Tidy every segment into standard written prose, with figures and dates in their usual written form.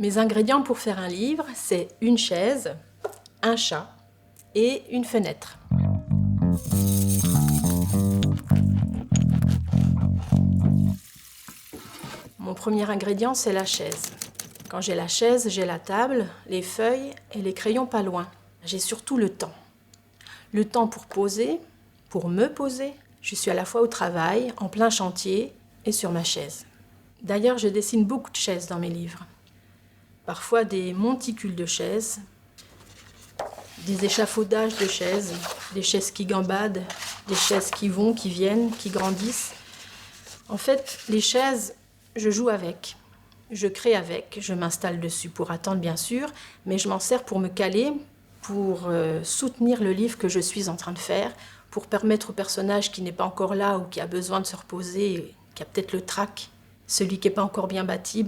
Mes ingrédients pour faire un livre, c'est une chaise, un chat et une fenêtre. Mon premier ingrédient, c'est la chaise. Quand j'ai la chaise, j'ai la table, les feuilles et les crayons pas loin. J'ai surtout le temps. Le temps pour poser, pour me poser. Je suis à la fois au travail, en plein chantier et sur ma chaise. D'ailleurs, je dessine beaucoup de chaises dans mes livres. Parfois des monticules de chaises, des échafaudages de chaises, des chaises qui gambadent, des chaises qui vont, qui viennent, qui grandissent. En fait, les chaises, je joue avec. Je crée avec, je m'installe dessus pour attendre bien sûr, mais je m'en sers pour me caler, pour soutenir le livre que je suis en train de faire, pour permettre au personnage qui n'est pas encore là ou qui a besoin de se reposer, qui a peut-être le trac, celui qui n'est pas encore bien bâti,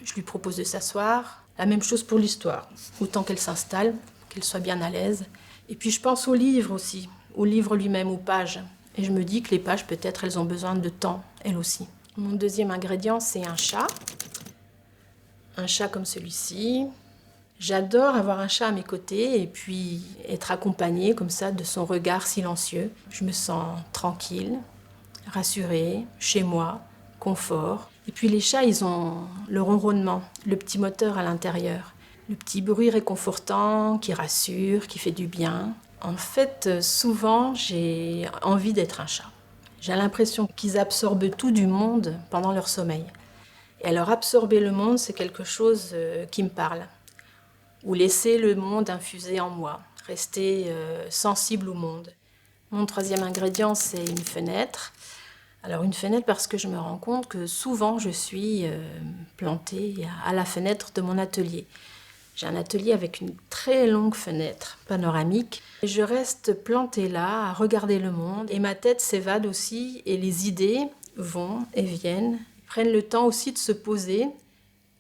je lui propose de s'asseoir. La même chose pour l'histoire, autant qu'elle s'installe, qu'elle soit bien à l'aise. Et puis je pense au livre aussi, au livre lui-même, aux pages. Et je me dis que les pages, peut-être, elles ont besoin de temps, elles aussi. Mon deuxième ingrédient, c'est un chat. Un chat comme celui-ci. J'adore avoir un chat à mes côtés et puis être accompagnée comme ça de son regard silencieux. Je me sens tranquille, rassurée, chez moi, confort. Et puis les chats, ils ont le ronronnement, le petit moteur à l'intérieur. Le petit bruit réconfortant qui rassure, qui fait du bien. En fait, souvent, j'ai envie d'être un chat. J'ai l'impression qu'ils absorbent tout du monde pendant leur sommeil. Et alors absorber le monde, c'est quelque chose qui me parle. Ou laisser le monde infuser en moi, rester sensible au monde. Mon troisième ingrédient, c'est une fenêtre. Alors une fenêtre parce que je me rends compte que souvent je suis plantée à la fenêtre de mon atelier. J'ai un atelier avec une très longue fenêtre panoramique. Et je reste plantée là à regarder le monde et ma tête s'évade aussi et les idées vont et viennent, prennent le temps aussi de se poser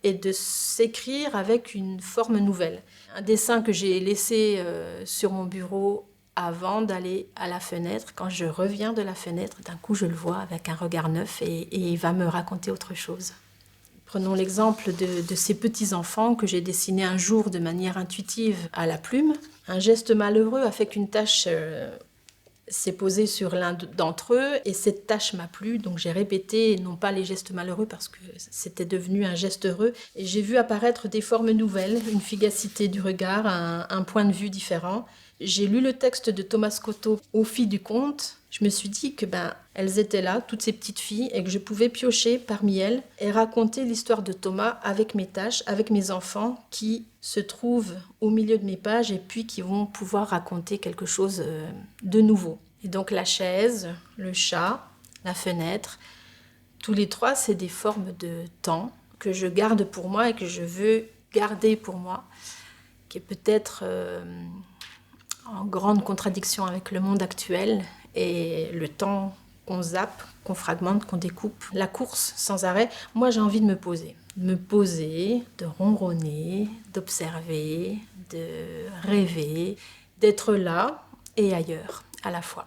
et de s'écrire avec une forme nouvelle. Un dessin que j'ai laissé sur mon bureau avant d'aller à la fenêtre, quand je reviens de la fenêtre, d'un coup je le vois avec un regard neuf et il va me raconter autre chose. Prenons l'exemple de ces petits-enfants que j'ai dessinés un jour de manière intuitive à la plume. Un geste malheureux a fait qu'une tache s'est posée sur l'un d'entre eux et cette tache m'a plu, donc j'ai répété non pas les gestes malheureux parce que c'était devenu un geste heureux et j'ai vu apparaître des formes nouvelles, une fugacité du regard, un point de vue différent. J'ai lu le texte de Thomas Scotto aux filles du conte. Je me suis dit que elles étaient là, toutes ces petites filles, et que je pouvais piocher parmi elles et raconter l'histoire de Thomas avec mes tâches, avec mes enfants qui se trouvent au milieu de mes pages et puis qui vont pouvoir raconter quelque chose de nouveau. Et donc la chaise, le chat, la fenêtre, tous les trois, c'est des formes de temps que je garde pour moi et que je veux garder pour moi, qui est peut-être en grande contradiction avec le monde actuel et le temps qu'on zappe, qu'on fragmente, qu'on découpe. La course sans arrêt, moi j'ai envie de me poser. De me poser, de ronronner, d'observer, de rêver, d'être là et ailleurs à la fois.